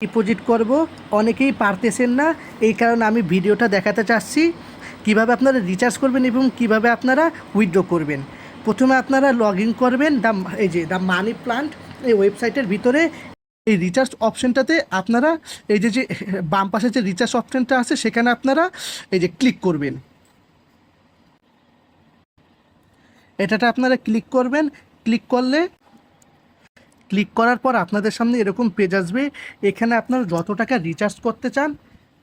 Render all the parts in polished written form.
Deposit করব অনেকেই পারতেছেন না, এই কারণে আমি ভিডিওটা দেখাতে চাচ্ছি কিভাবে আপনারা রিচার্জ করবেন এবং কিভাবে আপনারা উইথড্র করবেন। প্রথমে আপনারা লগ ইন করবেন দ্য মানি প্লান্ট এই ওয়েবসাইটের ভিতরে। এই রিচার্জ অপশানটাতে আপনারা এই যে বাম পাশে যে রিচার্জ অপশানটা আছে সেখানে আপনারা ক্লিক করবেন। এটাতে আপনারা ক্লিক করবেন। ক্লিক করার পর আপনাদের সামনে এরকম পেজ আসবে। এখানে আপনারা যত টাকা রিচার্জ করতে চান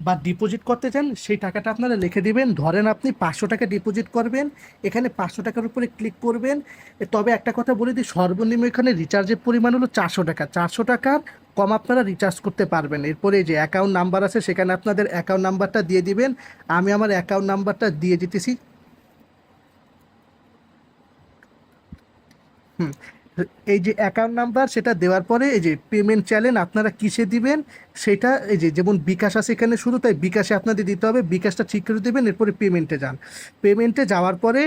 বা ডিপোজিট করতে চান সেই টাকাটা আপনারা লিখে দিবেন। ধরেন আপনি 500 টাকা ডিপোজিট করবেন, এখানে 500 টাকার উপরে ক্লিক করবেন। তবে একটা কথা বলে দিই, সর্বনিম্ন এখানে রিচার্জের পরিমাণ হলো 400 টাকা। 400 টাকার কম আপনারা রিচার্জ করতে পারবেন। এরপরে যে অ্যাকাউন্ট নাম্বার আছে সেখানে আপনাদের অ্যাকাউন্ট নাম্বারটা দিয়ে দিবেন। আমি আমার অ্যাকাউন্ট নাম্বারটা দিয়ে দিতেছি। হুম, এই যে অ্যাকাউন্ট নাম্বার সেটা দেওয়ার পরে এই যে পেমেন্ট চ্যানেল আপনারা কিসে দিবেন সেটা যেমন বিকাশ আছে এখানে শুরু, তাই বিকাশে আপনাদের দিতে হবে। বিকাশটা ঠিক করে দেবেন, এরপরে পেমেন্টে যান। পেমেন্টে যাওয়ার পরে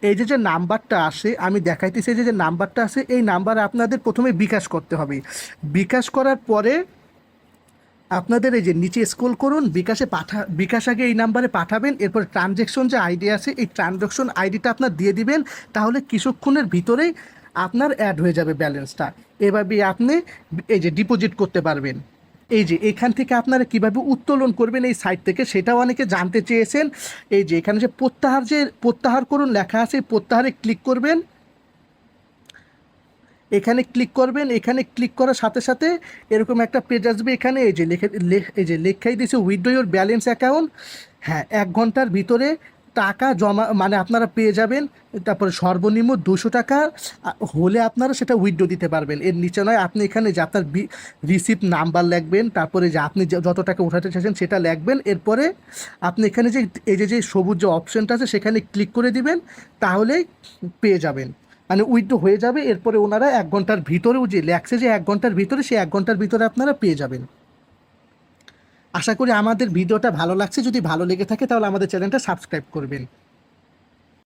এই যে নাম্বারটা আসে, আমি দেখাইতেছি যে নাম্বারটা আছে, এই নাম্বারে আপনাদের প্রথমে বিকাশ করতে হবে। বিকাশ করার পরে আপনাদের এই যে নিচে স্ক্রল করুন, বিকাশ আগে এই নাম্বারে পাঠাবেন। এরপর ট্রানজ্যাকশন যে আইডি আছে এই ট্রানজ্যাকশন আইডিটা আপনার দিয়ে দিবেন। তাহলে কিছুক্ষণের ভিতরেই আপনার অ্যাড হয়ে যাবে ব্যালেন্সটা। এভাবে আপনি ডিপোজিট করতে পারবেন। এখান থেকে আপনারা কিভাবে উত্তোলন করবেন এই সাইট থেকে সেটাও অনেকে জানতে চেয়েছেন। এখানে যে প্রত্যাহার করুন লেখা আছে, প্রত্যাহারে ক্লিক করবেন। এখানে ক্লিক করার সাথে সাথে এরকম একটা পেজ আসবে। এখানে লেখাই দিয়েছে উইথড্র ইউর ব্যালেন্স অ্যাকাউন্ট। হ্যাঁ, 1 ঘন্টার ভিতরে টাকা জমা মানে আপনারা পেয়ে যাবেন। তারপরে সর্বনিম্ন 200 টাকা হলে আপনারা সেটা উইথড্র দিতে পারবেন। এর নিচে নয়, আপনি এখানে যে আপনার রিসিপ্ট নাম্বার লিখবেন, তারপরে যে আপনি যত টাকা উঠাতে চাইছেন সেটা লিখবেন। এরপরে আপনি এখানে যে যে সবুজ যে অপশানটা আছে সেখানে ক্লিক করে দিবেন, তাহলেই পেয়ে যাবেন, মানে উইথড্র হয়ে যাবে। এরপরে ওনারা 1 ঘন্টার ভিতরেও যে লেখছে যে 1 ঘন্টার ভিতরে, সেই 1 ঘন্টার ভিতরে আপনারা পেয়ে যাবেন। আশা করি আমাদের ভিডিওটা ভালো লাগছে। যদি ভালো লেগে থাকে তাহলে আমাদের চ্যানেলটা সাবস্ক্রাইব করবেন।